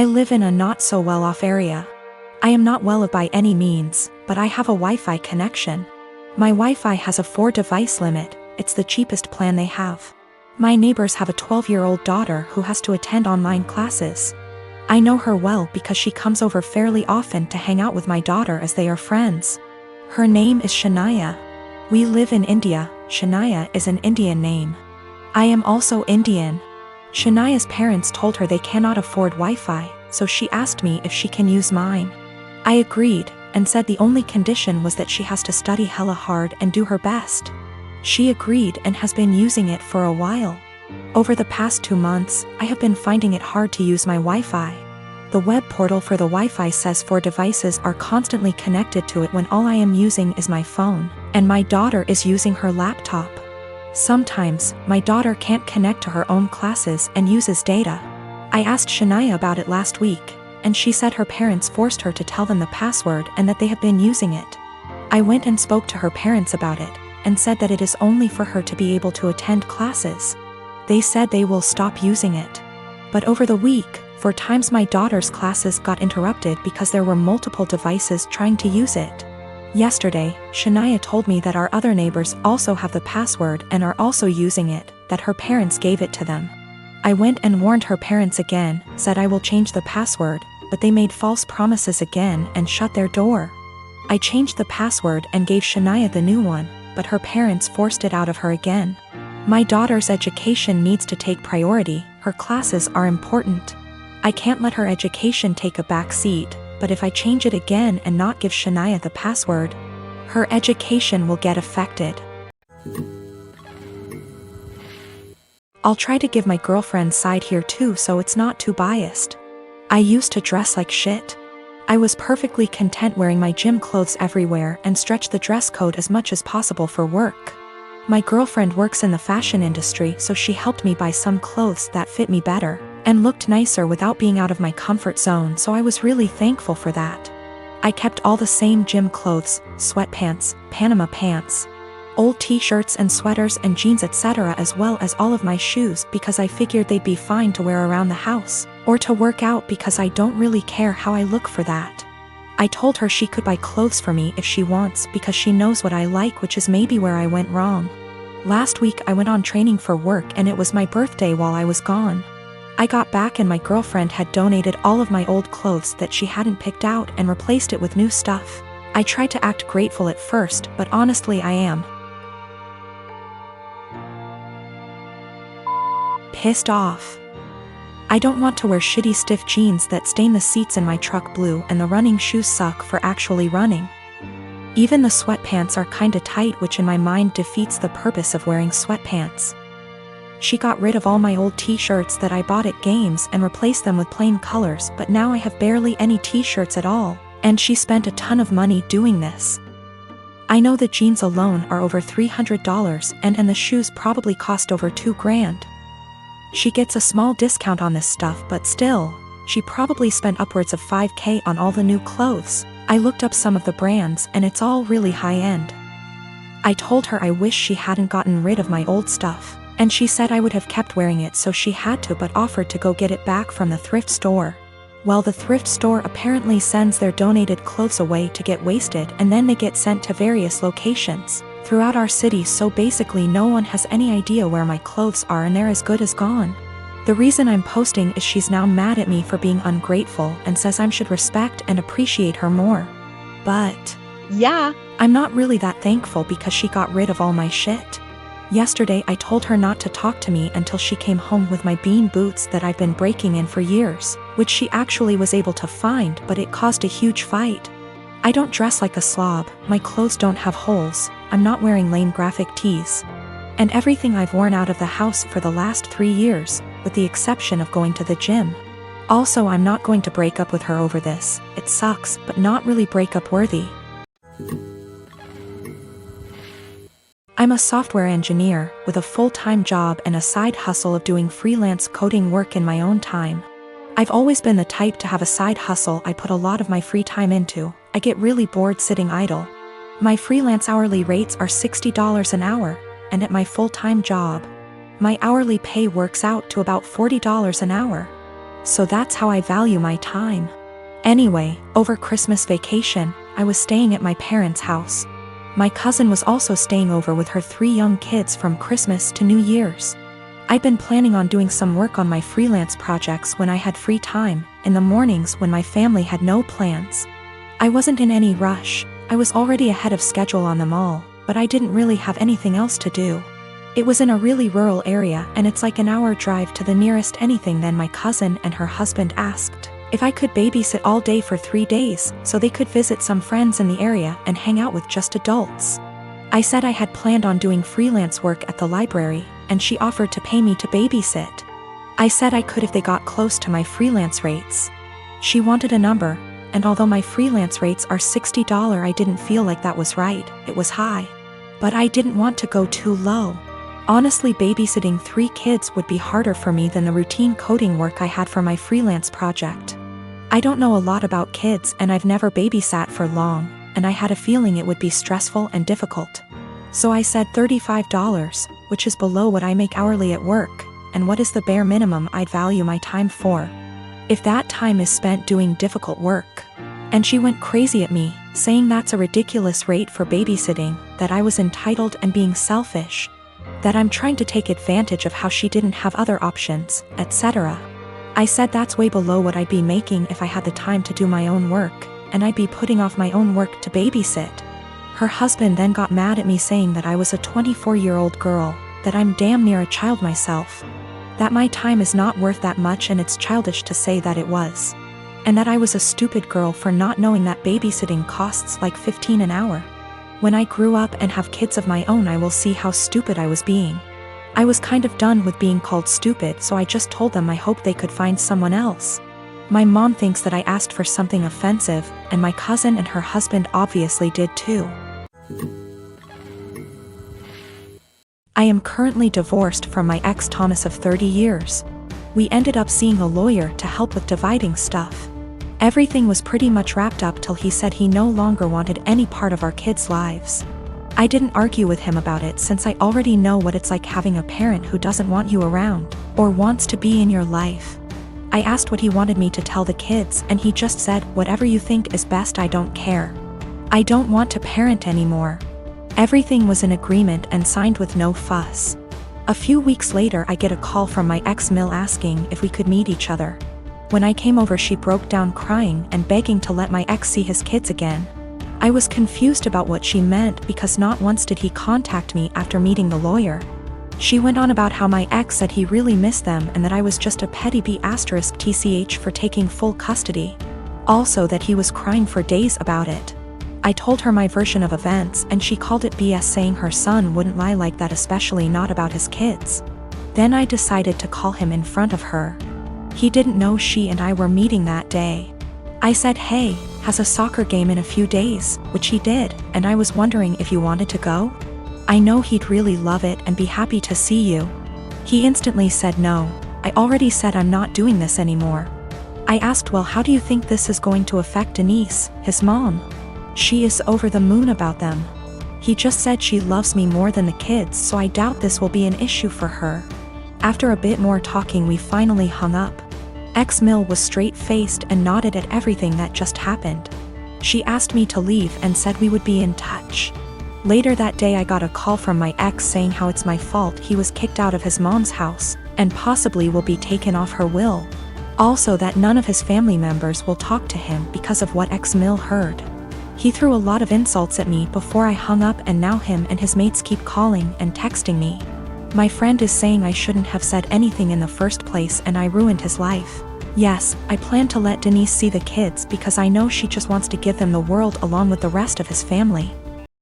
I live in a not-so-well-off area. I am not well off by any means, but I have a Wi-Fi connection. My Wi-Fi has a 4-device limit. It's the cheapest plan they have. My neighbors have a 12-year-old daughter who has to attend online classes. I know her well because she comes over fairly often to hang out with my daughter as they are friends. Her name is Shania. We live in India. Shania is an Indian name. I am also Indian. Shania's parents told her they cannot afford Wi-Fi, so she asked me if she can use mine. I agreed, and said the only condition was that she has to study hella hard and do her best. She agreed and has been using it for a while. Over the past 2 months, I have been finding it hard to use my Wi-Fi. The web portal for the Wi-Fi says 4 devices are constantly connected to it when all I am using is my phone, and my daughter is using her laptop. Sometimes, my daughter can't connect to her own classes and uses data. I asked Shania about it last week, and she said her parents forced her to tell them the password and that they have been using it. I went and spoke to her parents about it, and said that it is only for her to be able to attend classes. They said they will stop using it. But over the week, 4 times my daughter's classes got interrupted because there were multiple devices trying to use it. Yesterday, Shania told me that our other neighbors also have the password and are also using it, that her parents gave it to them. I went and warned her parents again, said I will change the password, but they made false promises again and shut their door. I changed the password and gave Shania the new one, but her parents forced it out of her again. My daughter's education needs to take priority. Her classes are important. I can't let her education take a back seat, but if I change it again and not give Shania the password, her education will get affected. I'll try to give my girlfriend's side here too so it's not too biased. I used to dress like shit. I was perfectly content wearing my gym clothes everywhere and stretched the dress code as much as possible for work. My girlfriend works in the fashion industry, so she helped me buy some clothes that fit me better and looked nicer without being out of my comfort zone, so I was really thankful for that. I kept all the same gym clothes, sweatpants, Panama pants, old t-shirts and sweaters and jeans etc., as well as all of my shoes because I figured they'd be fine to wear around the house, or to work out because I don't really care how I look for that. I told her she could buy clothes for me if she wants because she knows what I like, which is maybe where I went wrong. Last week I went on training for work and it was my birthday while I was gone. I got back and my girlfriend had donated all of my old clothes that she hadn't picked out and replaced it with new stuff. I tried to act grateful at first, but honestly I am pissed off. I don't want to wear shitty stiff jeans that stain the seats in my truck blue, and the running shoes suck for actually running. Even the sweatpants are kinda tight, which in my mind defeats the purpose of wearing sweatpants. She got rid of all my old t-shirts that I bought at games and replaced them with plain colors, but now I have barely any t-shirts at all, and she spent a ton of money doing this. I know the jeans alone are over $300 and the shoes probably cost over $2,000. She gets a small discount on this stuff, but still, she probably spent upwards of $5,000 on all the new clothes. I looked up some of the brands and it's all really high-end. I told her I wish she hadn't gotten rid of my old stuff, and she said I would have kept wearing it, so she had to, but offered to go get it back from the thrift store. Well, the thrift store apparently sends their donated clothes away to get wasted, and then they get sent to various locations throughout our city, so basically no one has any idea where my clothes are and they're as good as gone. The reason I'm posting is she's now mad at me for being ungrateful and says I should respect and appreciate her more. But yeah, I'm not really that thankful because she got rid of all my shit. Yesterday I told her not to talk to me until she came home with my bean boots that I've been breaking in for years, which she actually was able to find, but it caused a huge fight. I don't dress like a slob, my clothes don't have holes, I'm not wearing lame graphic tees, and everything I've worn out of the house for the last 3 years, with the exception of going to the gym. Also, I'm not going to break up with her over this. It sucks, but not really breakup worthy. I'm a software engineer with a full-time job and a side hustle of doing freelance coding work in my own time. I've always been the type to have a side hustle I put a lot of my free time into. I get really bored sitting idle. My freelance hourly rates are $60 an hour, and at my full-time job, my hourly pay works out to about $40 an hour. So that's how I value my time. Anyway, over Christmas vacation, I was staying at my parents' house. My cousin was also staying over with her 3 young kids from Christmas to New Year's. I'd been planning on doing some work on my freelance projects when I had free time, in the mornings when my family had no plans. I wasn't in any rush, I was already ahead of schedule on them all, but I didn't really have anything else to do. It was in a really rural area and it's like an hour drive to the nearest anything. Then my cousin and her husband asked if I could babysit all day for 3 days so they could visit some friends in the area and hang out with just adults. I said I had planned on doing freelance work at the library, and she offered to pay me to babysit. I said I could if they got close to my freelance rates. She wanted a number, and although my freelance rates are $60, I didn't feel like that was right, it was high. But I didn't want to go too low. Honestly, babysitting 3 kids would be harder for me than the routine coding work I had for my freelance project. I don't know a lot about kids and I've never babysat for long, and I had a feeling it would be stressful and difficult. So I said $35, which is below what I make hourly at work, and what is the bare minimum I'd value my time for, if that time is spent doing difficult work. And she went crazy at me, saying that's a ridiculous rate for babysitting, that I was entitled and being selfish, that I'm trying to take advantage of how she didn't have other options, etc. I said that's way below what I'd be making if I had the time to do my own work, and I'd be putting off my own work to babysit. Her husband then got mad at me, saying that I was a 24-year-old girl, that I'm damn near a child myself, that my time is not worth that much and it's childish to say that it was, and that I was a stupid girl for not knowing that babysitting costs like $15 an hour. When I grew up and have kids of my own, I will see how stupid I was being. I was kind of done with being called stupid, so I just told them I hoped they could find someone else. My mom thinks that I asked for something offensive, and my cousin and her husband obviously did too. I am currently divorced from my ex Thomas of 30 years. We ended up seeing a lawyer to help with dividing stuff. Everything was pretty much wrapped up till he said he no longer wanted any part of our kids' lives. I didn't argue with him about it since I already know what it's like having a parent who doesn't want you around, or wants to be in your life. I asked what he wanted me to tell the kids and he just said, "Whatever you think is best, I don't care. I don't want to parent anymore." Everything was in agreement and signed with no fuss. A few weeks later I get a call from my ex-mill asking if we could meet each other. When I came over, she broke down crying and begging to let my ex see his kids again. I was confused about what she meant because not once did he contact me after meeting the lawyer. She went on about how my ex said he really missed them and that I was just a petty B*TCH for taking full custody. Also that he was crying for days about it. I told her my version of events and she called it BS, saying her son wouldn't lie like that, especially not about his kids. Then I decided to call him in front of her. He didn't know she and I were meeting that day. I said, "Hey, has a soccer game in a few days," which he did, and I was wondering if you wanted to go? I know he'd really love it and be happy to see you. He instantly said no. I already said I'm not doing this anymore. I asked, "Well, how do you think this is going to affect Denise, his mom?" She is over the moon about them. He just said she loves me more than the kids, so I doubt this will be an issue for her. After a bit more talking, we finally hung up. Ex-Mill was straight-faced and nodded at everything that just happened. She asked me to leave and said we would be in touch. Later that day I got a call from my ex saying how it's my fault he was kicked out of his mom's house, and possibly will be taken off her will. Also that none of his family members will talk to him because of what ex-Mill heard. He threw a lot of insults at me before I hung up, and now him and his mates keep calling and texting me. My friend is saying I shouldn't have said anything in the first place and I ruined his life. Yes, I plan to let Denise see the kids because I know she just wants to give them the world along with the rest of his family.